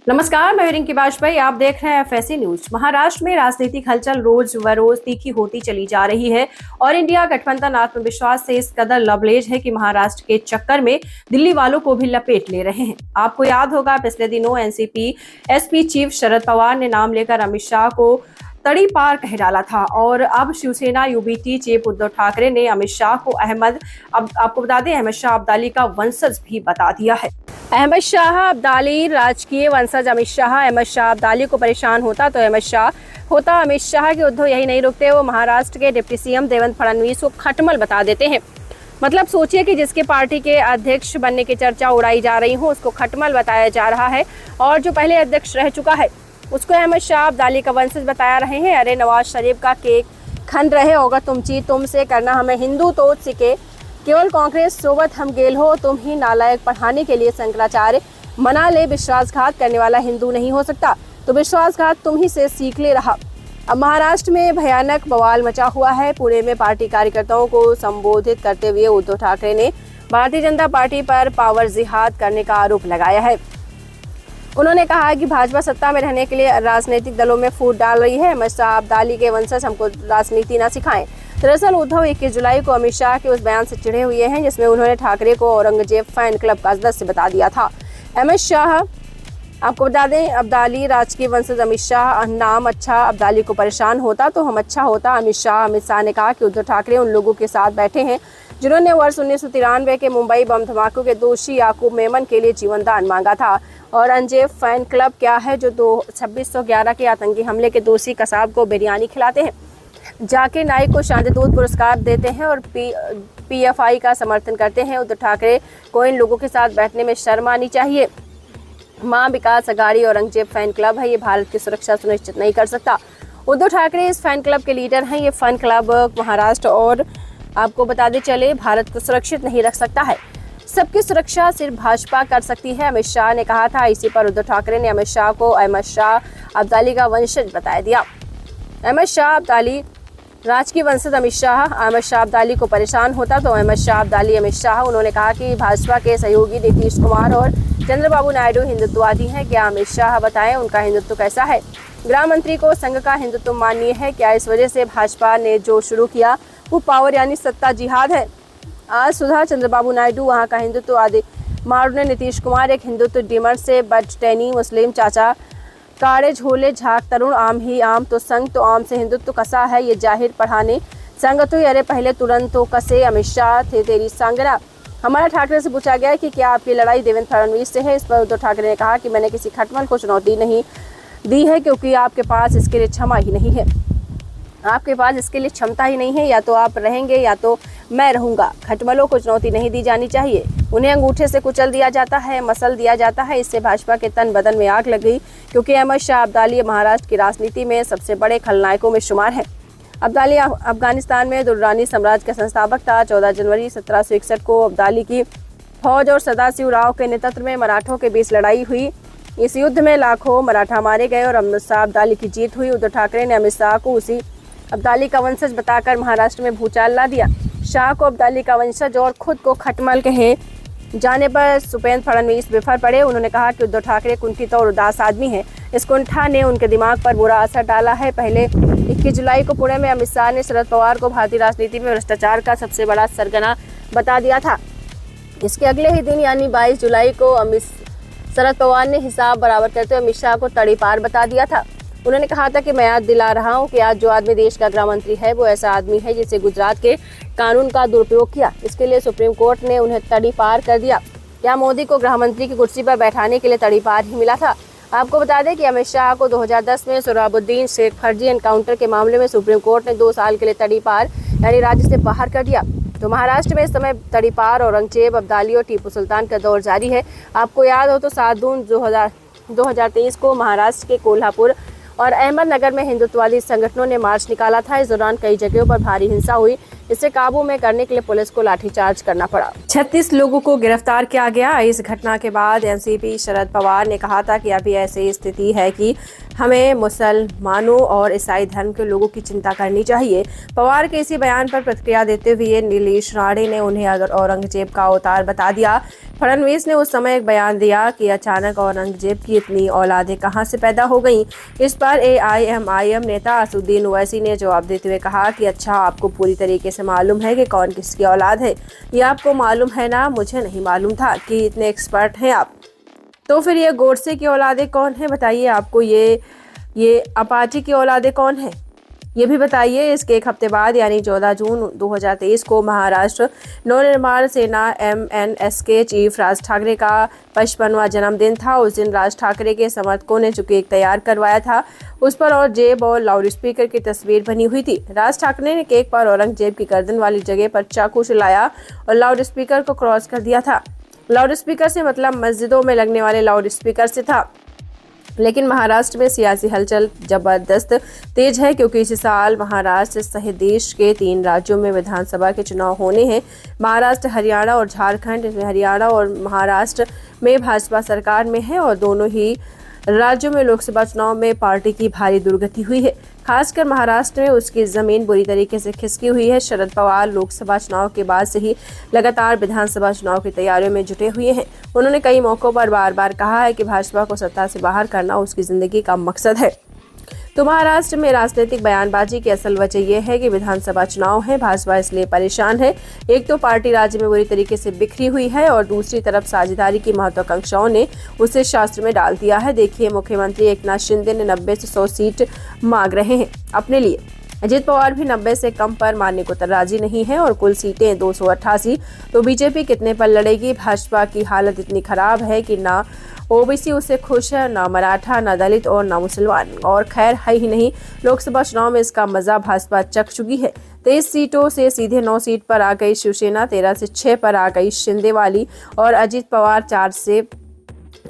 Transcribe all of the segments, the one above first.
नमस्कार, मैं रिंकी बाजपेयी। आप देख रहे हैं एफएससी न्यूज। महाराष्ट्र में राजनीतिक हलचल रोज व रोज तीखी होती चली जा रही है और इंडिया गठबंधन आत्मविश्वास से इस कदर लबरेज है कि महाराष्ट्र के चक्कर में दिल्ली वालों को भी लपेट ले रहे हैं। आपको याद होगा, पिछले दिनों NCP SP chief Sharad Pawar ने नाम लेकर अमित शाह को तड़ी पार कह डाला था और अब शिवसेना यूबीटी चीफ उद्धव ठाकरे ने अमित शाह को आपको बता दें, अहमद शाह अब्दाली का वंशज भी बता दिया है। अहमद शाह अब्दाली राजकीय वंशज अमित शाह अहमद शाह अब्दाली को परेशान होता तो अहमद शाह होता। अमित शाह के उद्धव यही नहीं रुकते, वो महाराष्ट्र के डिप्टी सीएम देवेंद्र फडणवीस को खटमल बता देते हैं। मतलब सोचिए कि जिसके पार्टी के अध्यक्ष बनने की चर्चा उड़ाई जा रही हो, उसको खटमल बताया जा रहा है और जो पहले अध्यक्ष रह चुका है उसको अहमद शाह अब्दाली का वंशज बताया रहे हैं। अरे नवाज शरीफ का केक खन रहे होगा तुमसे करना हमें हिंदू तो सिके, केवल कांग्रेस सोबत हम गेल हो, तुम ही नालायक पढ़ाने के लिए शंकराचार्य मना ले, विश्वासघात करने वाला हिंदू नहीं हो सकता, तो विश्वासघात तुम ही से सीख ले रहा। अब महाराष्ट्र में भयानक बवाल मचा हुआ है। पुणे में पार्टी कार्यकर्ताओं को संबोधित करते हुए उद्धव ठाकरे ने भारतीय जनता पार्टी पर पावर जिहाद करने का आरोप लगाया है। उन्होंने कहा कि भाजपा सत्ता में रहने के लिए राजनीतिक दलों में फूट डाल रही है। अमित शाह अब्दाली के वंशज हमको राजनीति न सिखाएं। दरअसल उद्धव 21 जुलाई को अमित शाह के उस बयान से चिढ़े हुए हैं जिसमें उन्होंने ठाकरे को औरंगजेब फैन क्लब का सदस्य बता दिया था। अमित शाह, आपको बता दें, अब्दाली राजकीय वंशज अमित शाह नाम अच्छा अब्दाली को परेशान होता तो हम अच्छा होता। अमित शाह ने कहा कि उद्धव ठाकरे उन लोगों के साथ बैठे हैं जिन्होंने वर्ष 1993 के मुंबई बम धमाकों के दोषी याकूब मेमन के लिए जीवन दान मांगा था। औरंगजेब फैन क्लब क्या है जो 2611 के आतंकी हमले के दोषी कसाब को बिरयानी खिलाते हैं, जाकिर नाइक को शांतिदूत पुरस्कार देते हैं और पीएफआई का समर्थन करते हैं। उद्धव ठाकरे को इन लोगों के साथ बैठने में शर्म आनी चाहिए। मां विकास अघाड़ी औरंगजेब फैन क्लब है, ये भारत की सुरक्षा सुनिश्चित नहीं कर सकता। उद्धव ठाकरे इस फैन क्लब के लीडर हैं। ये फैन क्लब महाराष्ट्र और आपको बताते चले भारत को सुरक्षित नहीं रख सकता है। सबकी सुरक्षा सिर्फ भाजपा कर सकती है, अमित शाह ने कहा था। इसी पर उद्धव ठाकरे ने अमित शाह को अहमद शाह अब्दाली का वंशज बता दिया। अहमद शाह अब्दाली राजकीय वंशज अमित शाह अहमद शाह अब्दाली को परेशान होता तो अहमद शाह अब्दाली अमित शाह। उन्होंने कहा कि भाजपा के सहयोगी नीतीश कुमार और चंद्रबाबू नायडू हिंदुत्ववादी हैं। क्या अमित शाह बताएं उनका हिंदुत्व कैसा है? गृह मंत्री को संघ का हिंदुत्व माननीय है क्या? इस वजह से भाजपा ने जो शुरू किया वो पावर यानी सत्ता जिहाद है। आज सुधा चंद्रबाबू नायडू वहाँ का हिंदुत्व आदि मारू ने नीतीश कुमार एक हिंदुत्व डिमर से बटटैनी मुस्लिम चाचा काड़े झोले झाक तरुण आम ही आम तो संघ तो आम से हिंदुत्व कसा है ये जाहिर पढ़ाने संघ तो अरे पहले तुरंत तो कसे अमित शाह थे तेरी सांगरा। हमारा ठाकरे से पूछा गया कि क्या आपकी लड़ाई देवेंद्र फडणवीस से है? इस पर उद्धव ठाकरे ने कहा कि मैंने किसी खटमल को चुनौती नहीं दी है क्योंकि आपके पास इसके लिए क्षमा ही नहीं है, आपके पास इसके लिए क्षमता ही नहीं है। या तो आप रहेंगे या तो मैं रहूंगा। खटमलों को चुनौती नहीं दी जानी चाहिए, उन्हें अंगूठे से कुचल दिया जाता है, मसल दिया जाता है। इससे भाजपा के तन बदन में आग लग गई क्योंकि अहमद शाह अब्दाली महाराष्ट्र की राजनीति में सबसे बड़े खलनायकों में शुमार है। अब्दाली अफगानिस्तान में दुर्रानी साम्राज्य का संस्थापक था। 14 जनवरी 1761 को अब्दाली की फौज और सदाशिव राव के नेतृत्व में मराठों के बीच लड़ाई हुई। इस युद्ध में लाखों मराठा मारे गए और अमित शाह अब्दाली की जीत हुई। उद्धव ठाकरे ने अमित शाह को उसी अब्दाली का वंशज बताकर महाराष्ट्र में भूचाल ला दिया। शाह को अब्दाली का वंशज और खुद को खटमल कहे जाने पर सुपेंद्र फडणवीस बिफर पड़े। उन्होंने कहा कि उद्धव ठाकरे कुंठित और उदास आदमी हैं। इस कुंठा ने उनके दिमाग पर बुरा असर डाला है। पहले 21 जुलाई को पुणे में अमित शाह ने शरद पवार को भारतीय राजनीति में भ्रष्टाचार का सबसे बड़ा सरगना बता दिया था। इसके अगले ही दिन यानी 22 जुलाई को शरद पवार ने हिसाब बराबर करते हुए अमित शाह को तड़ी पार बता दिया था। उन्होंने कहा था कि मैं याद दिला रहा हूं कि आज जो आदमी देश का गृह मंत्री है वो ऐसा आदमी है जिसे गुजरात के कानून का दुरुपयोग किया। इसके लिए सुप्रीम कोर्ट ने उन्हें तड़ी पार कर दिया। क्या मोदी को गृह मंत्री की कुर्सी पर बैठाने के लिए तड़ी पार ही मिला था? आपको बता दें कि अमित शाह को 2010 में सोहराबुद्दीन शेख फर्जी एनकाउंटर के मामले में सुप्रीम कोर्ट ने 2 साल के लिए तड़ी पार यानी राज्य से बाहर कर दिया। तो महाराष्ट्र में इस समय तड़ी पार औरंगजेब अब्दाली और टीपू सुल्तान का दौर जारी है। आपको याद हो तो 7 जून 2023 को महाराष्ट्र के कोल्हापुर और अहमदनगर में हिंदुत्ववादी संगठनों ने मार्च निकाला था। इस दौरान कई जगहों पर भारी हिंसा हुई। इसे काबू में करने के लिए पुलिस को लाठीचार्ज करना पड़ा। 36 लोगों को गिरफ्तार किया गया। इस घटना के बाद एनसीपी शरद पवार ने कहा था कि अभी ऐसी स्थिति है कि हमें मुसलमानों और ईसाई धर्म के लोगों की चिंता करनी चाहिए। पवार के इसी बयान पर प्रतिक्रिया देते हुए नीलेश राणे ने उन्हें औरंगजेब का अवतार बता दिया। फडणवीस ने उस समय एक बयान दिया कि अचानक औरंगजेब की इतनी औलादें कहां से पैदा हो गईं। इस पर एआईएमआईएम नेता असदुद्दीन ओवैसी ने जवाब देते हुए कहा कि अच्छा, आपको पूरी तरीके से मालूम है कि कौन किसकी औलाद है। ये आपको मालूम है ना? मुझे नहीं मालूम था कि इतने एक्सपर्ट हैं आप। तो फिर ये गोडसे की औलादें कौन है बताइए? आपको ये अपाची की औलादें कौन है ये भी बताइए। इसके एक हफ्ते बाद यानी 14 जून 2023 को महाराष्ट्र नवनिर्माण सेना MNS के चीफ राज ठाकरे का 55वां जन्मदिन था। उस दिन राज ठाकरे के समर्थकों ने जो केक तैयार करवाया था उस पर और जेब और लाउड स्पीकर की तस्वीर बनी हुई थी। राज ठाकरे ने केक पर औरंगजेब की गर्दन वाली जगह पर चाकू चलाया और लाउड स्पीकर को क्रॉस कर दिया था। लाउड स्पीकर से मतलब मस्जिदों में लगने वाले लाउड स्पीकर से था। लेकिन महाराष्ट्र में सियासी हलचल जबरदस्त तेज है, क्योंकि इसी साल महाराष्ट्र सहित देश के 3 राज्यों में विधानसभा के चुनाव होने हैं। महाराष्ट्र, हरियाणा और झारखंड। इसमें हरियाणा और महाराष्ट्र में भाजपा सरकार में है और दोनों ही राज्यों में लोकसभा चुनाव में पार्टी की भारी दुर्गति हुई है। खासकर महाराष्ट्र में उसकी जमीन बुरी तरीके से खिसकी हुई है। शरद पवार लोकसभा चुनाव के बाद से ही लगातार विधानसभा चुनाव की तैयारियों में जुटे हुए हैं। उन्होंने कई मौकों पर बार बार कहा है कि भाजपा को सत्ता से बाहर करना उसकी जिंदगी का मकसद है। तो महाराष्ट्र में राजनीतिक बयानबाजी की असल वजह यह है कि विधानसभा चुनाव है। भाजपा इसलिए परेशान है। एक तो पार्टी राज्य में बुरी तरीके से बिखरी हुई है और दूसरी तरफ साझेदारी की महत्वाकांक्षाओं ने उसे शास्त्र में डाल दिया है। देखिए, मुख्यमंत्री एकनाथ शिंदे ने 90 से 100 सीट मांग रहे हैं अपने लिए। अजित पवार भी 90 से कम पर मानने को राजी नहीं है और कुल सीटें 288। तो बीजेपी कितने पर लड़ेगी? भाजपा की हालत इतनी खराब है कि ना ओबीसी उससे खुश है, ना मराठा, ना दलित और ना मुसलमान। और खैर है ही नहीं, लोकसभा चुनाव में इसका मजा भाजपा चख चुकी है। 23 सीटों से सीधे 9 सीट पर आ गई शिवसेना, 13 से 6 पर आ गई शिंदे वाली और अजित पवार 4 से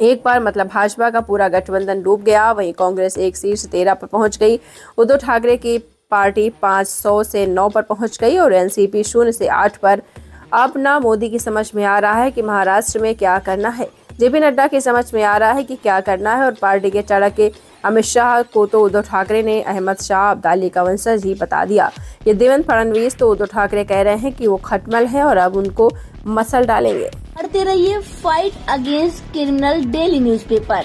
1 पर। मतलब भाजपा का पूरा गठबंधन डूब गया। वहीं कांग्रेस 1 सीट से 13 पर पहुंच गई। उद्धव ठाकरे की पार्टी 500 से 9 पर पहुंच गई और एनसीपी 0 से 8 पर। अब ना मोदी की समझ में आ रहा है कि महाराष्ट्र में क्या करना है। जेपी नड्डा की समझ में आ रहा है कि क्या करना है और पार्टी के चढ़क के अमित शाह को तो उद्धव ठाकरे ने अहमद शाह अब्दाली का वंशज ही बता दिया। ये देवेंद्र फडणवीस तो उद्धव ठाकरे कह रहे हैं कि वो खटमल है और अब उनको मसल डालेंगे। पढ़ते रहिए fight against criminal daily newspaper.